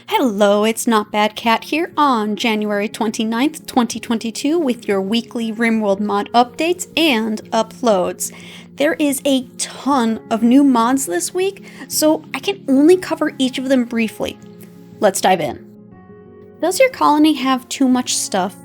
Hello, it's Not Bad Cat here on January 29th, 2022 with your weekly Rimworld mod updates and uploads. There is a ton of new mods this week, so I can only cover each of them briefly. Let's dive in. Does your colony have too much stuff?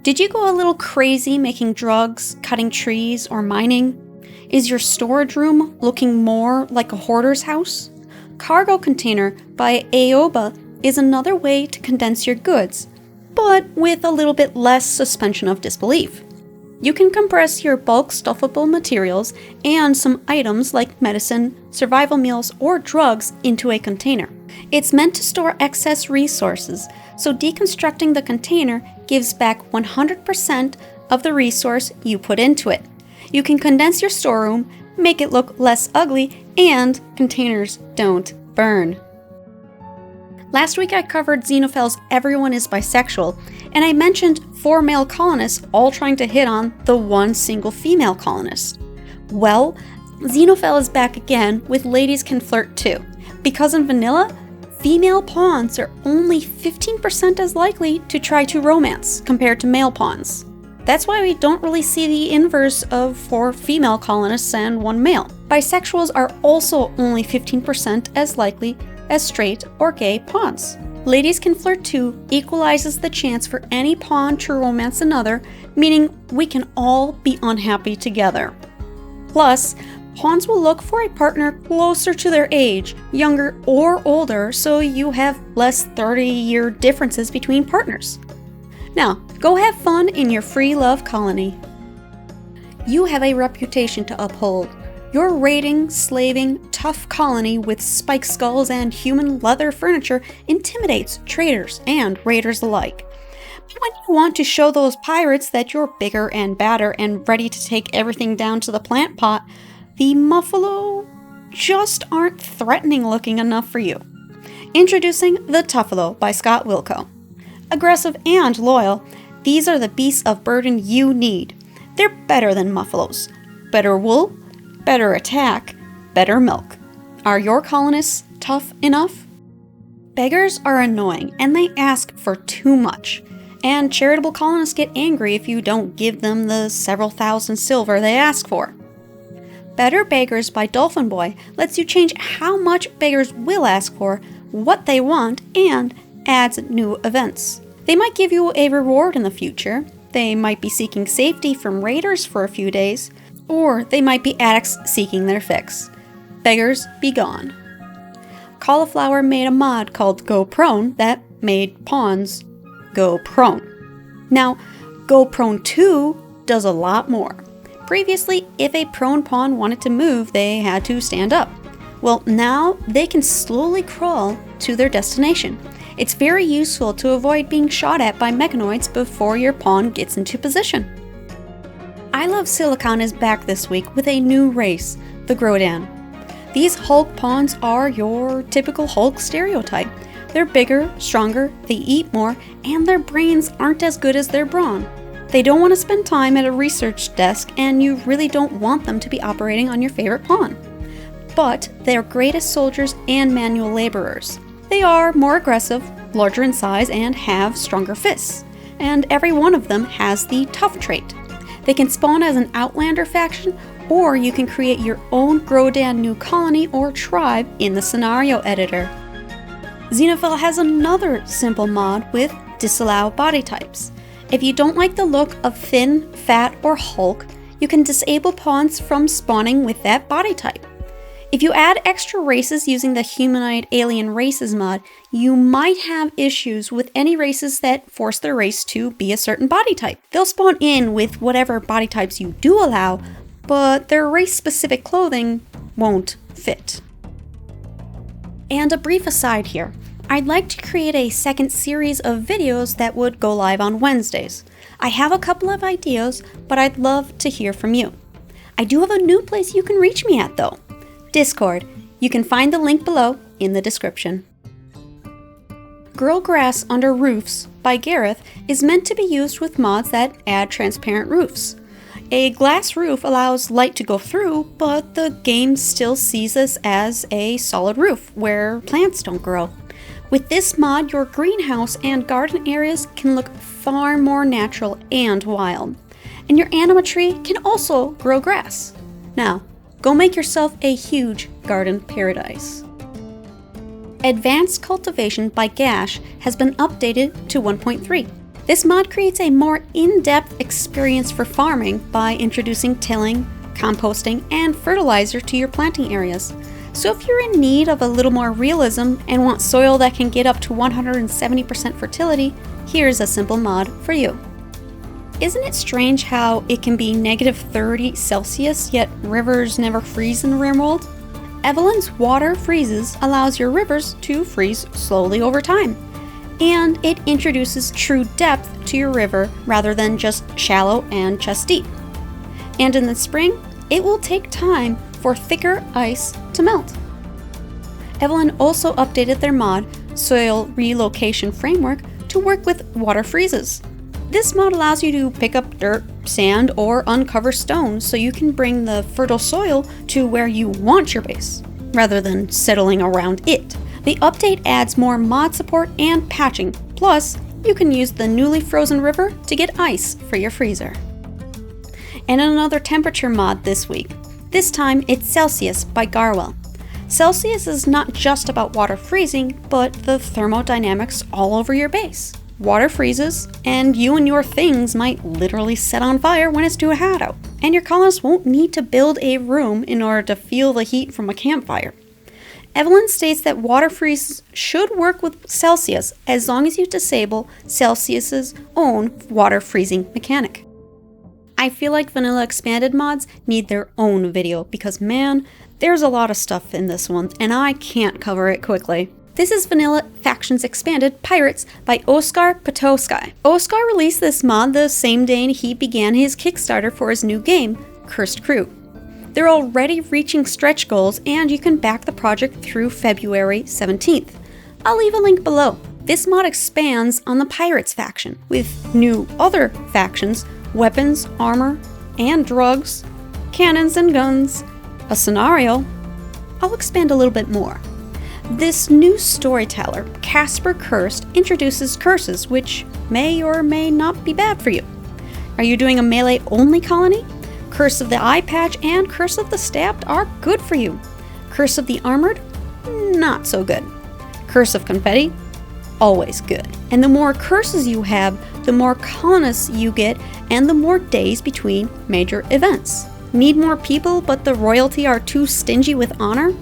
Did you go a little crazy making drugs, cutting trees, or mining? Is your storage room looking more like a hoarder's house? Cargo Container by AOBA is another way to condense your goods, but with a little bit less suspension of disbelief. You can compress your bulk stuffable materials and some items like medicine, survival meals, or drugs into a container. It's meant to store excess resources, so deconstructing the container gives back 100% of the resource you put into it. You can condense your storeroom, make it look less ugly, and containers don't burn. Last week I covered Xenofell's Everyone is Bisexual, and I mentioned 4 male colonists all trying to hit on the one single female colonist. Well, Xenofell is back again with Ladies Can Flirt too, because in vanilla, female pawns are only 15% as likely to try to romance compared to male pawns. That's why we don't really see the inverse of 4 female colonists and 1 male. Bisexuals are also only 15% as likely as straight or gay pawns. Ladies Can Flirt 2 equalizes the chance for any pawn to romance another, meaning we can all be unhappy together. Plus, pawns will look for a partner closer to their age, younger or older, so you have less 30-year differences between partners. Now, go have fun in your free love colony. You have a reputation to uphold. Your raiding, slaving, tough colony with spike skulls and human leather furniture intimidates traders and raiders alike. But when you want to show those pirates that you're bigger and badder and ready to take everything down to the plant pot, the Muffalo just aren't threatening looking enough for you. Introducing the Tuffalo by Wilco. Aggressive and loyal, these are the beasts of burden you need. They're better than Muffalos. Better wool, better attack, better milk. Are your colonists tough enough? Beggars are annoying and they ask for too much. And charitable colonists get angry if you don't give them the several thousand silver they ask for. Better Beggars by Dolphin Boy lets you change how much beggars will ask for, what they want, and adds new events. They might give you a reward in the future. They might be seeking safety from raiders for a few days, or they might be addicts seeking their fix. Beggars be gone. Caulaflower made a mod called Go Prone that made pawns go prone. Now, Go Prone 2 does a lot more. Previously, if a prone pawn wanted to move, they had to stand up. Well, now they can slowly crawl to their destination. It's very useful to avoid being shot at by mechanoids before your pawn gets into position. ILuvSilicon is back this week with a new race, the Grodan. These Hulk pawns are your typical Hulk stereotype. They're bigger, stronger, they eat more, and their brains aren't as good as their brawn. They don't want to spend time at a research desk, and you really don't want them to be operating on your favorite pawn. But they're great as soldiers and manual laborers. They are more aggressive, larger in size, and have stronger fists. And every one of them has the tough trait. They can spawn as an Outlander faction, or you can create your own Grodan new colony or tribe in the scenario editor. Xenofell has another simple mod with Disallow body types. If you don't like the look of thin, fat, or Hulk, you can disable pawns from spawning with that body type. If you add extra races using the Humanoid Alien Races mod, you might have issues with any races that force their race to be a certain body type. They'll spawn in with whatever body types you do allow, but their race-specific clothing won't fit. And a brief aside here, I'd like to create a second series of videos that would go live on Wednesdays. I have a couple of ideas, but I'd love to hear from you. I do have a new place you can reach me at though. Discord. You can find the link below in the description. Grow Grass Under Roofs by Gareth is meant to be used with mods that add transparent roofs. A glass roof allows light to go through, but the game still sees this as a solid roof where plants don't grow. With this mod, your greenhouse and garden areas can look far more natural and wild. And your anima tree can also grow grass. Now, go make yourself a huge garden paradise. Advanced Cultivation by Gasch has been updated to 1.3. This mod creates a more in-depth experience for farming by introducing tilling, composting, and fertilizer to your planting areas. So if you're in need of a little more realism and want soil that can get up to 170% fertility, here's a simple mod for you. Isn't it strange how it can be -30 Celsius, yet rivers never freeze in Rimworld? Evelyn's water freezes allows your rivers to freeze slowly over time, and it introduces true depth to your river rather than just shallow and chest deep. And in the spring, it will take time for thicker ice to melt. Evelyn also updated their mod, Soil Relocation Framework, to work with water freezes. This mod allows you to pick up dirt, sand, or uncover stone so you can bring the fertile soil to where you want your base, rather than settling around it. The update adds more mod support and patching, plus you can use the newly frozen river to get ice for your freezer. And another temperature mod this week. This time it's Celsius by Garwel. Celsius is not just about water freezing, but the thermodynamics all over your base. Water freezes, and you and your things might literally set on fire when it's too hot out. And your colonists won't need to build a room in order to feel the heat from a campfire. Evelyn states that water freezes should work with Celsius as long as you disable Celsius's own water freezing mechanic. I feel like vanilla expanded mods need their own video because man, there's a lot of stuff in this one and I can't cover it quickly. This is Vanilla Factions Expanded Pirates by Oskar Potocki. Oskar released this mod the same day he began his Kickstarter for his new game, Cursed Crew. They're already reaching stretch goals and you can back the project through February 17th. I'll leave a link below. This mod expands on the Pirates faction with new other factions, weapons, armor, and drugs, cannons and guns, a scenario. I'll expand a little bit more. This new storyteller, Casper Cursed, introduces curses, which may or may not be bad for you. Are you doing a melee-only colony? Curse of the Eye Patch and Curse of the Stabbed are good for you. Curse of the Armored? Not so good. Curse of Confetti? Always good. And the more curses you have, the more colonists you get, and the more days between major events. Need more people, but the royalty are too stingy with honor?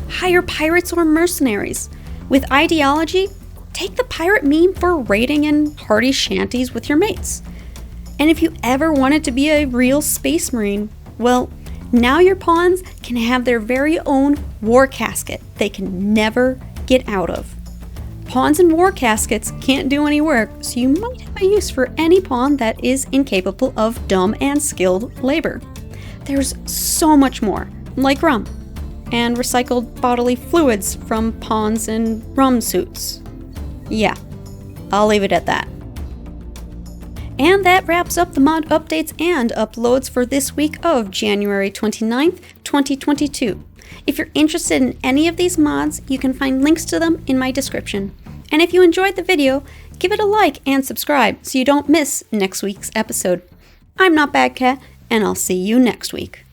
Hire pirates or mercenaries. With ideology, take the pirate meme for raiding and hearty shanties with your mates. And if you ever wanted to be a real space marine, well, now your pawns can have their very own war casket they can never get out of. Pawns and war caskets can't do any work, so you might have a use for any pawn that is incapable of dumb and skilled labor. There's so much more, like rum and recycled bodily fluids from pawns and rum suits. Yeah, I'll leave it at that. And that wraps up the mod updates and uploads for this week of January 29th, 2022. If you're interested in any of these mods, you can find links to them in my description. And if you enjoyed the video, give it a like and subscribe so you don't miss next week's episode. I'm Not Bad Cat, and I'll see you next week.